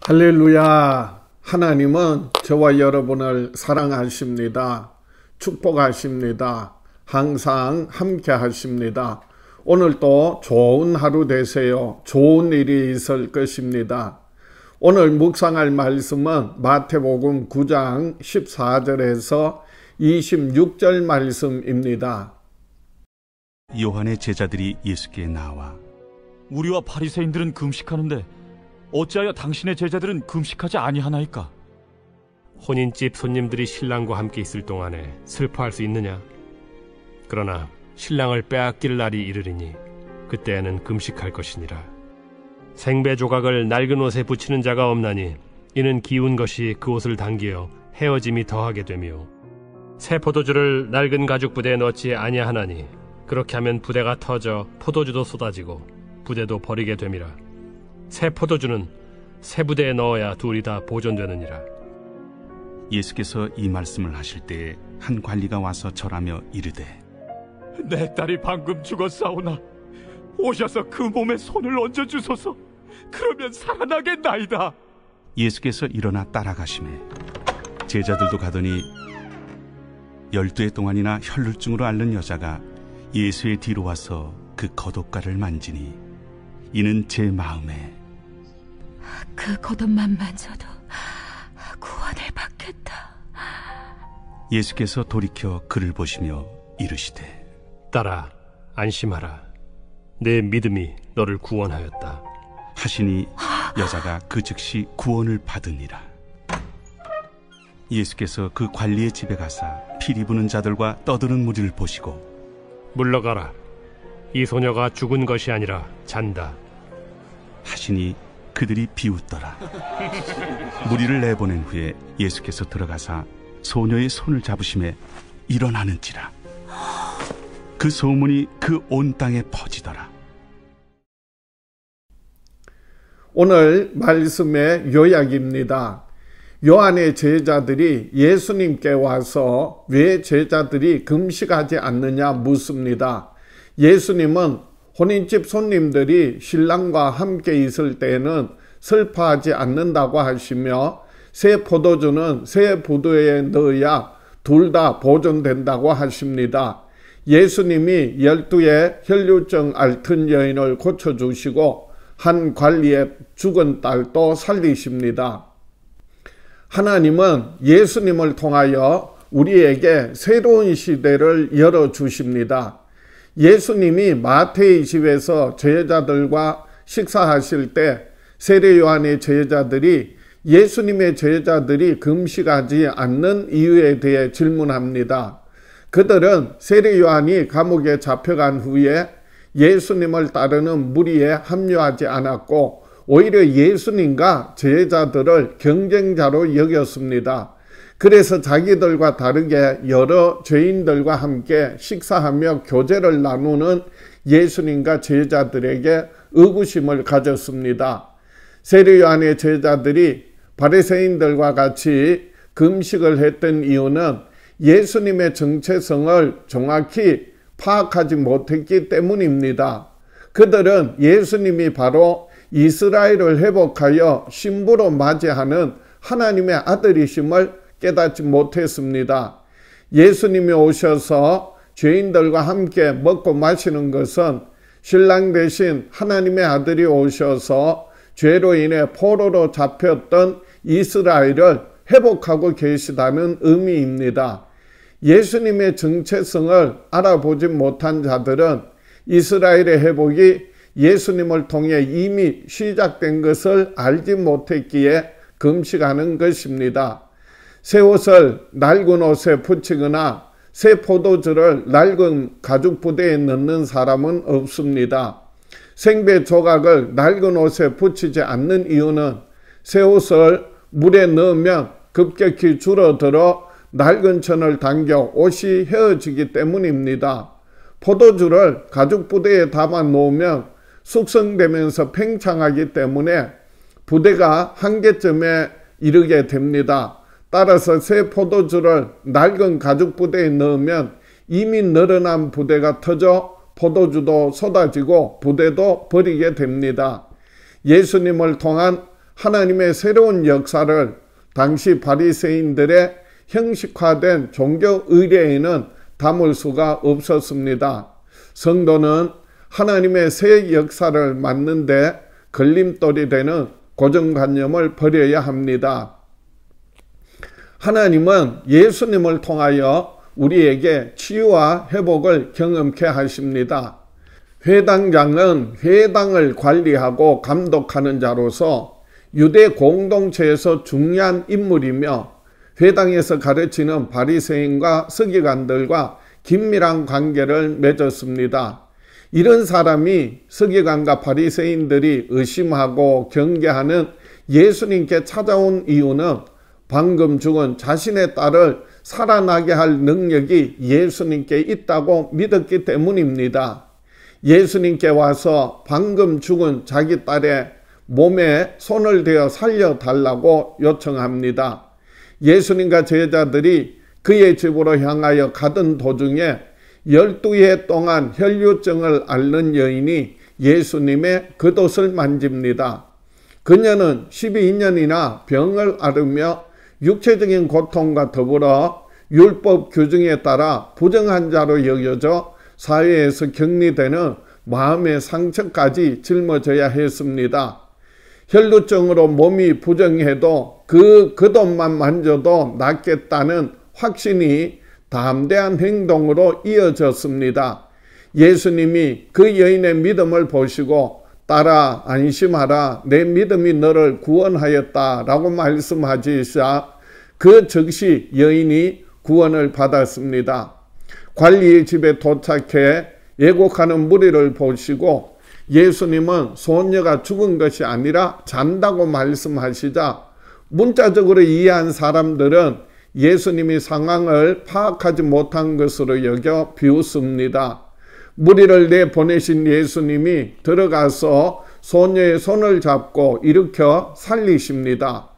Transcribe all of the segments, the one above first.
할렐루야. 하나님은 저와 여러분을 사랑하십니다. 축복하십니다. 항상 함께 하십니다. 오늘도 좋은 하루 되세요. 좋은 일이 있을 것입니다. 오늘 묵상할 말씀은 마태복음 9장 14절에서 26절 말씀입니다. 요한의 제자들이 예수께 나와 우리와 바리새인들은 금식하는데 어찌하여 당신의 제자들은 금식하지 아니하나이까? 혼인집 손님들이 신랑과 함께 있을 동안에 슬퍼할 수 있느냐? 그러나 신랑을 빼앗길 날이 이르리니 그때에는 금식할 것이니라. 생배 조각을 낡은 옷에 붙이는 자가 없나니 이는 기운 것이 그 옷을 당기어 헤어짐이 더하게 되며, 새 포도주를 낡은 가죽 부대에 넣지 아니하나니 그렇게 하면 부대가 터져 포도주도 쏟아지고 부대도 버리게 됨이라. 새 포도주는 새 부대에 넣어야 둘이 다 보존되느니라. 예수께서 이 말씀을 하실 때에 한 관리가 와서 절하며 이르되, 내 딸이 방금 죽었사오나 오셔서 그 몸에 손을 얹어주소서. 그러면 살아나겠나이다. 예수께서 일어나 따라가시매 제자들도 가더니 12해 동안이나 혈루증으로 앓는 여자가 예수의 뒤로 와서 그 겉옷가를 만지니 이는 제 마음에 그 겉옷만 만져도 구원을 받겠다. 예수께서 돌이켜 그를 보시며 이르시되, 딸아, 안심하라. 내 믿음이 너를 구원하였다 하시니 여자가 그 즉시 구원을 받으니라. 예수께서 그 관리의 집에 가사 피리 부는 자들과 떠드는 무리를 보시고 물러가라. 이 소녀가 죽은 것이 아니라 잔다 하시니 그들이 비웃더라. 무리를 내보낸 후에 예수께서 들어가사 소녀의 손을 잡으심에 일어나는지라. 그 소문이 그 온 땅에 퍼지더라. 오늘 말씀의 요약입니다. 요한의 제자들이 예수님께 와서 왜 제자들이 금식하지 않느냐 묻습니다. 예수님은 혼인집 손님들이 신랑과 함께 있을 때에는 슬퍼하지 않는다고 하시며, 새 포도주는 새 부대에 넣어야 둘 다 보존된다고 하십니다. 예수님이 12의 혈루증 앓던 여인을 고쳐주시고 한 관리의 죽은 딸도 살리십니다. 하나님은 예수님을 통하여 우리에게 새로운 시대를 열어주십니다. 예수님이 마태의 집에서 제자들과 식사하실 때 세례 요한의 제자들이 예수님의 제자들이 금식하지 않는 이유에 대해 질문합니다. 그들은 세례 요한이 감옥에 잡혀간 후에 예수님을 따르는 무리에 합류하지 않았고 오히려 예수님과 제자들을 경쟁자로 여겼습니다. 그래서 자기들과 다르게 여러 죄인들과 함께 식사하며 교제를 나누는 예수님과 제자들에게 의구심을 가졌습니다. 세례 요한의 제자들이 바리새인들과 같이 금식을 했던 이유는 예수님의 정체성을 정확히 파악하지 못했기 때문입니다. 그들은 예수님이 바로 이스라엘을 회복하여 신부로 맞이하는 하나님의 아들이심을 깨닫지 못했습니다. 예수님이 오셔서 죄인들과 함께 먹고 마시는 것은 신랑 대신 하나님의 아들이 오셔서 죄로 인해 포로로 잡혔던 이스라엘을 회복하고 계시다는 의미입니다. 예수님의 정체성을 알아보지 못한 자들은 이스라엘의 회복이 예수님을 통해 이미 시작된 것을 알지 못했기에 금식하는 것입니다. 새 옷을 낡은 옷에 붙이거나 새 포도주를 낡은 가죽 부대에 넣는 사람은 없습니다. 생배 조각을 낡은 옷에 붙이지 않는 이유는 새 옷을 물에 넣으면 급격히 줄어들어 낡은 천을 당겨 옷이 헤어지기 때문입니다. 포도주를 가죽 부대에 담아 놓으면 숙성되면서 팽창하기 때문에 부대가 한계점에 이르게 됩니다. 따라서 새 포도주를 낡은 가죽 부대에 넣으면 이미 늘어난 부대가 터져 포도주도 쏟아지고 부대도 버리게 됩니다. 예수님을 통한 하나님의 새로운 역사를 당시 바리새인들의 형식화된 종교 의례에는 담을 수가 없었습니다. 성도는 하나님의 새 역사를 맞는데 걸림돌이 되는 고정관념을 버려야 합니다. 하나님은 예수님을 통하여 우리에게 치유와 회복을 경험케 하십니다. 회당장은 회당을 관리하고 감독하는 자로서 유대 공동체에서 중요한 인물이며 회당에서 가르치는 바리새인과 서기관들과 긴밀한 관계를 맺었습니다. 이런 사람이 서기관과 바리새인들이 의심하고 경계하는 예수님께 찾아온 이유는 방금 죽은 자신의 딸을 살아나게 할 능력이 예수님께 있다고 믿었기 때문입니다. 예수님께 와서 방금 죽은 자기 딸의 몸에 손을 대어 살려달라고 요청합니다. 예수님과 제자들이 그의 집으로 향하여 가던 도중에 12해 동안 혈류증을 앓는 여인이 예수님의 겉옷을 만집니다. 그녀는 12년이나 병을 앓으며 육체적인 고통과 더불어 율법 규정에 따라 부정한 자로 여겨져 사회에서 격리되는 마음의 상처까지 짊어져야 했습니다. 혈루증으로 몸이 부정해도 그 겉옷만 만져도 낫겠다는 확신이 담대한 행동으로 이어졌습니다. 예수님이 그 여인의 믿음을 보시고 딸아 안심하라 내 믿음이 너를 구원하였다 라고 말씀하시자 그 즉시 여인이 구원을 받았습니다. 관리의 집에 도착해 예곡하는 무리를 보시고 예수님은 소녀가 죽은 것이 아니라 잔다고 말씀하시자 문자적으로 이해한 사람들은 예수님이 상황을 파악하지 못한 것으로 여겨 비웃습니다. 무리를 내보내신 예수님이 들어가서 소녀의 손을 잡고 일으켜 살리십니다.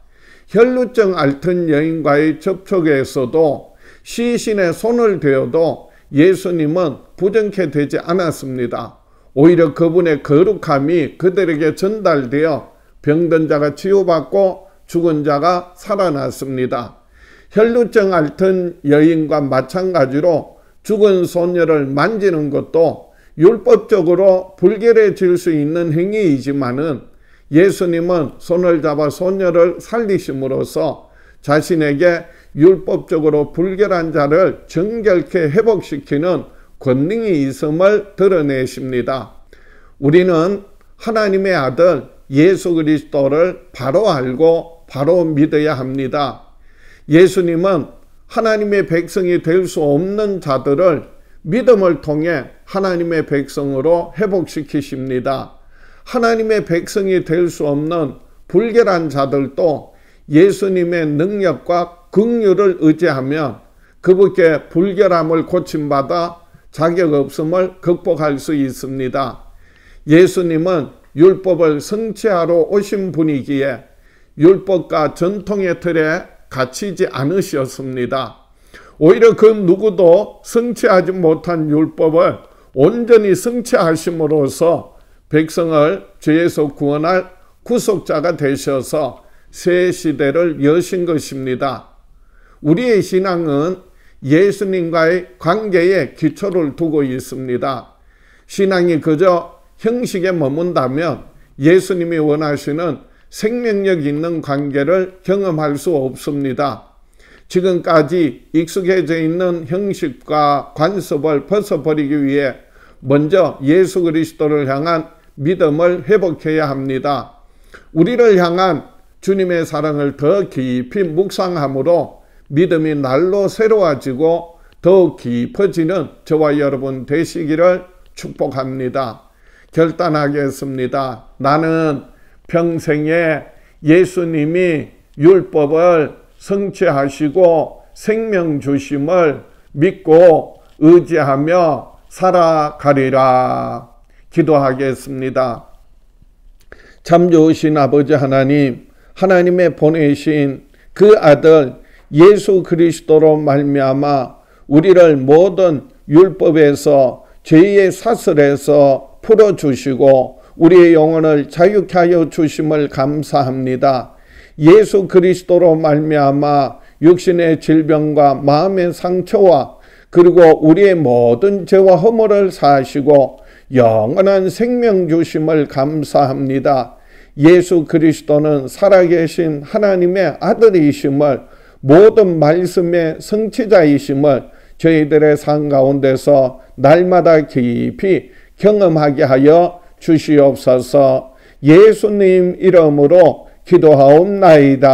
혈루증 앓던 여인과의 접촉에서도 시신의 손을 대어도 예수님은 부정케 되지 않았습니다. 오히려 그분의 거룩함이 그들에게 전달되어 병든 자가 치유받고 죽은 자가 살아났습니다. 혈루증 앓던 여인과 마찬가지로 죽은 소녀를 만지는 것도 율법적으로 불결해질 수 있는 행위이지만은 예수님은 손을 잡아 소녀를 살리심으로써 자신에게 율법적으로 불결한 자를 정결케 회복시키는 권능이 있음을 드러내십니다. 우리는 하나님의 아들 예수 그리스도를 바로 알고 바로 믿어야 합니다. 예수님은 하나님의 백성이 될 수 없는 자들을 믿음을 통해 하나님의 백성으로 회복시키십니다. 하나님의 백성이 될 수 없는 불결한 자들도 예수님의 능력과 긍휼을 의지하면 그분께 불결함을 고침받아 자격 없음을 극복할 수 있습니다. 예수님은 율법을 성취하러 오신 분이기에 율법과 전통의 틀에 갇히지 않으셨습니다. 오히려 그 누구도 성취하지 못한 율법을 온전히 성취하심으로써 백성을 죄에서 구원할 구속자가 되셔서 새 시대를 여신 것입니다. 우리의 신앙은 예수님과의 관계에 기초를 두고 있습니다. 신앙이 그저 형식에 머문다면 예수님이 원하시는 생명력 있는 관계를 경험할 수 없습니다. 지금까지 익숙해져 있는 형식과 관습을 벗어버리기 위해 먼저 예수 그리스도를 향한 믿음을 회복해야 합니다. 우리를 향한 주님의 사랑을 더 깊이 묵상함으로 믿음이 날로 새로워지고 더욱 깊어지는 저와 여러분 되시기를 축복합니다. 결단하겠습니다. 나는 평생에 예수님이 율법을 성취하시고 생명 주심을 믿고 의지하며 살아가리라. 기도하겠습니다. 참 좋으신 아버지 하나님, 하나님의 보내신 그 아들 예수 그리스도로 말미암아 우리를 모든 율법에서 죄의 사슬에서 풀어주시고 우리의 영혼을 자유케 하여 주심을 감사합니다. 예수 그리스도로 말미암아 육신의 질병과 마음의 상처와 그리고 우리의 모든 죄와 허물을 사하시고 영원한 생명 주심을 감사합니다. 예수 그리스도는 살아계신 하나님의 아들이심을, 모든 말씀의 성취자이심을 저희들의 삶 가운데서 날마다 깊이 경험하게 하여 주시옵소서. 예수님 이름으로 기도하옵나이다.